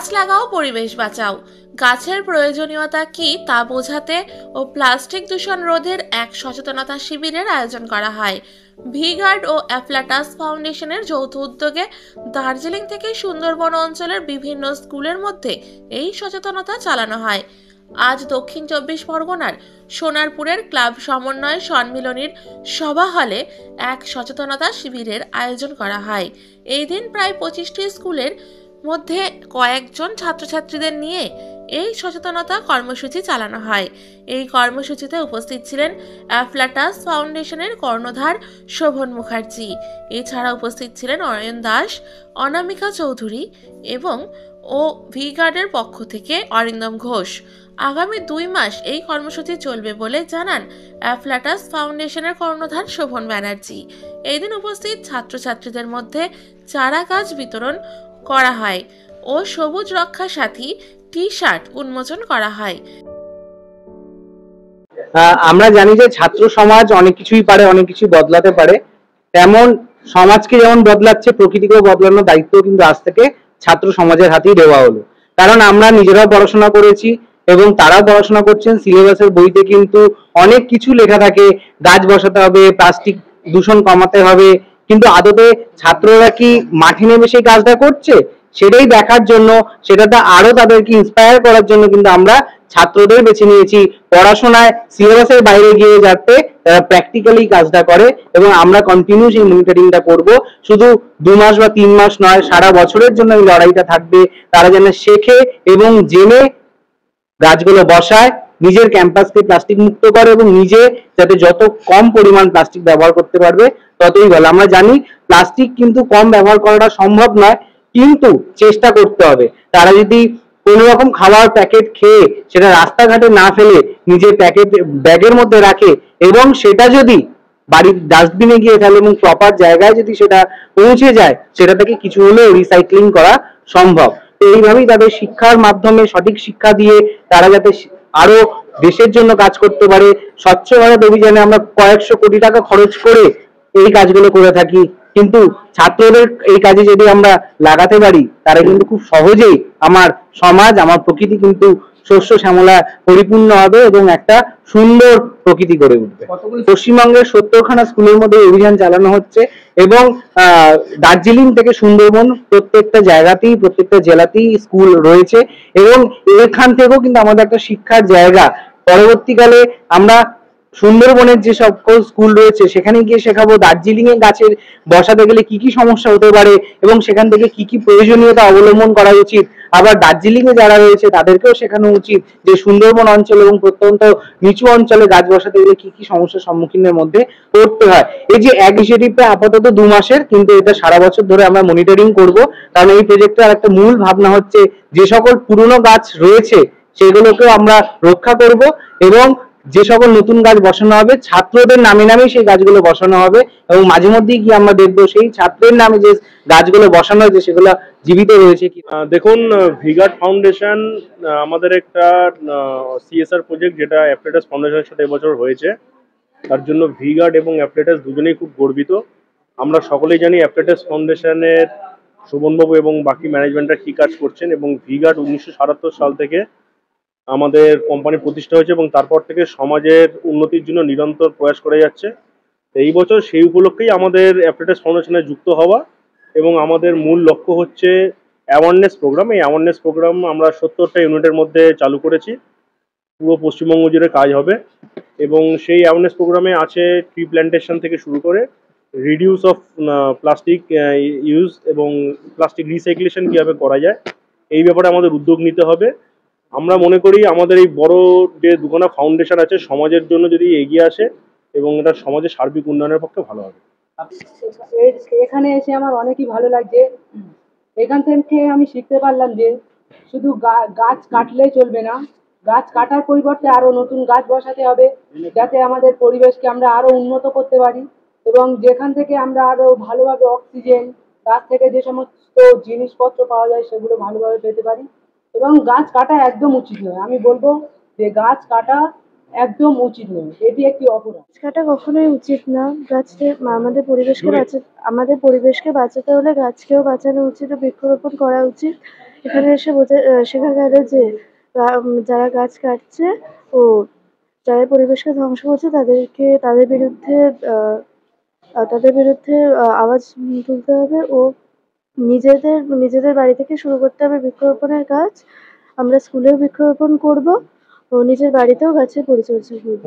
গাছ লাগাও, পরিবেশ বাঁচাও। গাছের প্রয়োজনীয়তা কি তা বোঝাতে ও প্লাস্টিক দূষণ রোধের এক সচেতনতা শিবিরের আয়োজন করা হয়। ভিগার্ড ও অ্যাফ্লাটাস ফাউন্ডেশনের যৌথ উদ্যোগে দার্জিলিং থেকে সুন্দরবন অঞ্চলের বিভিন্ন স্কুলের মধ্যে এই সচেতনতা চালানো হয়। আজ দক্ষিণ 24 পরগনার সোনারপুরের ক্লাব সমন্বয় সম্মিলনীর সভা হলে এক সচেতনতা শিবিরের আয়োজন করা হয়। এই দিন প্রায় 25টি স্কুলের মধ্যে কয়েকজন ছাত্রছাত্রীদের নিয়ে এই সচেতনতা কর্মসূচি চালানো হয়। এই কর্মসূচিতে উপস্থিত ছিলেন অ্যাফ্লাটাস ফাউন্ডেশনের কর্ণধার শোভন মুখার্জি। এছাড়া উপস্থিত ছিলেন অয়ন দাস, অনামিকা চৌধুরী এবং ভিগার্ডের পক্ষ থেকে অরিন্দম ঘোষ। আগামী 2 মাস এই কর্মসূচি চলবে বলে জানান অ্যাফ্লাটাস ফাউন্ডেশনের কর্ণধার শোভন ব্যানার্জি। এই দিন উপস্থিত ছাত্রছাত্রীদের মধ্যে চারা গাছ বিতরণ করা হয় ও সবুজ রক্ষা সাথী টি-শার্ট উন্মোচন করা হয়। আমরা জানি যে ছাত্র সমাজ অনেক কিছুই পারে, অনেক কিছু বদলাতে পারে। তেমন সমাজকে যেমন বদলাচ্ছে, প্রকৃতিকেও বদলানোর দায়িত্ব কিন্তু আজ থেকে ছাত্র সমাজের হাতেই দেওয়া হলো। কারণ আমরা নিজেরাও পড়াশোনা করেছি এবং তারাও পড়াশোনা করছেন। সিলেবাসের বইতে কিন্তু অনেক কিছু লেখা থাকে, গাছ বসাতে হবে, প্লাস্টিক দূষণ কমাতে হবে, কিন্তু আদতে ছাত্ররা কি মাঠে নেমে সেই কাজটা করছে সেটাই দেখার জন্য, সেটাতে আরো তাদেরকে ইন্সপায়ার করার জন্য কিন্তু আমরা ছাত্রদের বেছে নিয়েছি পড়াশোনায় সিলেবাসের বাইরে গিয়ে যাতে তারা প্র্যাকটিক্যালি কাজটা করে। এবং আমরা কন্টিনিউ সেই মনিটরিংটা করব। শুধু 2 মাস বা 3 মাস নয়, সারা বছরের জন্য এই লড়াইটা থাকবে। তারা যেন শেখে এবং জেনে গাছগুলো বসায়, নিজের ক্যাম্পাসকে প্লাস্টিক মুক্ত করে এবং নিজে যাতে যত কম পরিমাণ প্লাস্টিক ব্যবহার করতে পারবে ততই ভালো। আমরা জানি প্লাস্টিক কিন্তু কম ব্যবহার করাটা সম্ভব নয়, কিন্তু চেষ্টা করতে হবে। তারা যদি কোনো রকম খাবার প্যাকেট খেয়ে সেটা রাস্তাঘাটে না ফেলে নিজের প্যাকেট ব্যাগের মধ্যে রাখে এবং সেটা যদি বাড়ির ডাস্টবিনে গিয়ে ফেলে এবং প্রপার জায়গায় যদি সেটা পৌঁছে যায়, সেটা থেকে কিছু হলেও রিসাইক্লিং করা সম্ভব। তো এইভাবেই তাদের শিক্ষার মাধ্যমে, সঠিক শিক্ষা দিয়ে তারা যাতে আরো দেশের জন্য কাজ করতে পারে। স্বচ্ছ ভারত অভিযানে আমরা কয়েকশো কোটি টাকা খরচ করে এই কাজগুলো করে থাকি, কিন্তু ছাত্রদের এই কাজে যদি আমরা লাগাতে পারি, তারা কিন্তু খুব সহজেই আমার সমাজ, আমার প্রকৃতি কিন্তু শস্য শ্যামলা পরিপূর্ণ হবে এবং একটা সুন্দর প্রকৃতি গড়ে উঠবে। পশ্চিমবঙ্গের 70খানা স্কুলের মধ্যে অভিযান চালানো হচ্ছে এবং দার্জিলিং থেকে সুন্দরবন প্রত্যেকটা জায়গাতেই, প্রত্যেকটা জেলাতেই স্কুল রয়েছে এবং এখান থেকেও কিন্তু আমাদের একটা শিক্ষার জায়গা। পরবর্তীকালে আমরা সুন্দরবনের যে সকল স্কুল রয়েছে সেখানে গিয়ে শেখাবো দার্জিলিং এ গাছের বসাতে গেলে কি কি সমস্যা হতে পারে এবং সেখান থেকে কি কি প্রয়োজনীয়তা অবলম্বন করা উচিত। আবার দার্জিলিং এ যারা রয়েছে তাদেরকেও শেখানো উচিত যে সুন্দরবন অঞ্চল এবং প্রত্যন্ত নিচু অঞ্চলে গাছ বসাতে গেলে কি কি সমস্যার সম্মুখীনের মধ্যে পড়তে হয়। এই যে এক ইনিশিয়েটিভটা আপাতত 2 মাসের, কিন্তু এটা সারা বছর ধরে আমরা মনিটরিং করব। কারণ এই প্রজেক্টের একটা মূল ভাবনা হচ্ছে যে সকল পুরনো গাছ রয়েছে সেগুলোকেও আমরা রক্ষা করব এবং যে সকল নতুন গাছ বসানো হবে ছাত্রদের নামে নামেই সেই গাছগুলো বসানো হবে এবং মাঝে মধ্যেই কি আমরা দেখবো সেই ছাত্রের নামে যে গাছগুলো বসানো হয়েছে সেগুলো জীবিত রয়েছে কি। দেখুন, ভিগার্ড ফাউন্ডেশন আমাদের একটা সিএসআর প্রজেক্ট যেটা অ্যাফ্লেটাস ফাউন্ডেশনের সাথে এবছর হয়েছে। তার জন্য ভিগার্ড এবং অ্যাফ্লেটাস দুজনেই খুব গর্বিত। আমরা সকলেই জানি অ্যাফ্লেটাস ফাউন্ডেশনের শোভনবাবু এবং বাকি ম্যানেজমেন্টরা কী কাজ করছেন এবং ভিগার্ড 1977 সাল থেকে আমাদের কোম্পানি প্রতিষ্ঠা হয়েছে এবং তারপর থেকে সমাজের উন্নতির জন্য নিরন্তর প্রয়াস করে যাচ্ছে। এই বছর সেই উপলক্ষেই আমাদের অ্যাফ্লেটাস ফাউন্ডেশনে যুক্ত হওয়া এবং আমাদের মূল লক্ষ্য হচ্ছে অ্যাওয়ারনেস প্রোগ্রাম। এই অ্যাওয়ারনেস প্রোগ্রাম আমরা 70টা ইউনিটের মধ্যে চালু করেছি, পুরো পশ্চিমবঙ্গ জুড়ে কাজ হবে এবং সেই অ্যাওয়ারনেস প্রোগ্রামে আছে ট্রি প্ল্যান্টেশন থেকে শুরু করে রিডিউস অফ প্লাস্টিক ইউজ এবং প্লাস্টিক রিসাইক্লেশন কীভাবে করা যায় এই ব্যাপারে আমাদের উদ্যোগ নিতে হবে। আমরা মনে করি আমাদের এই বড় যে দুখানা ফাউন্ডেশন আছে সমাজের জন্য যদি এগিয়ে আসে এবং এটা সমাজের সার্বিক উন্নয়নের পক্ষে ভালো হবে। এখানে এসে আমার অনেকই ভালো লাগছে। এখান থেকে আমি শিখতে পারলাম যে শুধু গাছ কাটলেই চলবে না, গাছ কাটার পরিবর্তে আরো নতুন গাছ বসাতে হবে যাতে আমাদের পরিবেশকে আমরা আরো উন্নত করতে পারি এবং যেখান থেকে আমরা আরো ভালোভাবে অক্সিজেন, গাছ থেকে যে সমস্ত জিনিসপত্র পাওয়া যায় সেগুলো ভালোভাবে পেতে পারি। এবং গাছ কাটা একদম উচিত নয়, আমি বলবো যে গাছ কাটা একদম উচিত নয়, এটি একটি অপরাধ। গাছ কাটা কখনোই উচিত না। গাছকে আমাদের পরিবেশকে বাঁচাতে হলে গাছকেও বাঁচানো উচিত ও বৃক্ষরোপণ করা উচিত। এখানে এসে শেখা গেল যে যারা গাছ কাটছে ও যারা পরিবেশকে ধ্বংস করছে তাদের বিরুদ্ধে আওয়াজ তুলতে হবে ও নিজেদের বাড়ি থেকে শুরু করতে হবে বৃক্ষরোপণের কাজ। আমরা স্কুলেও বৃক্ষরোপণ করব ও নিজের বাড়িতেও গাছের পরিচর্যা করব।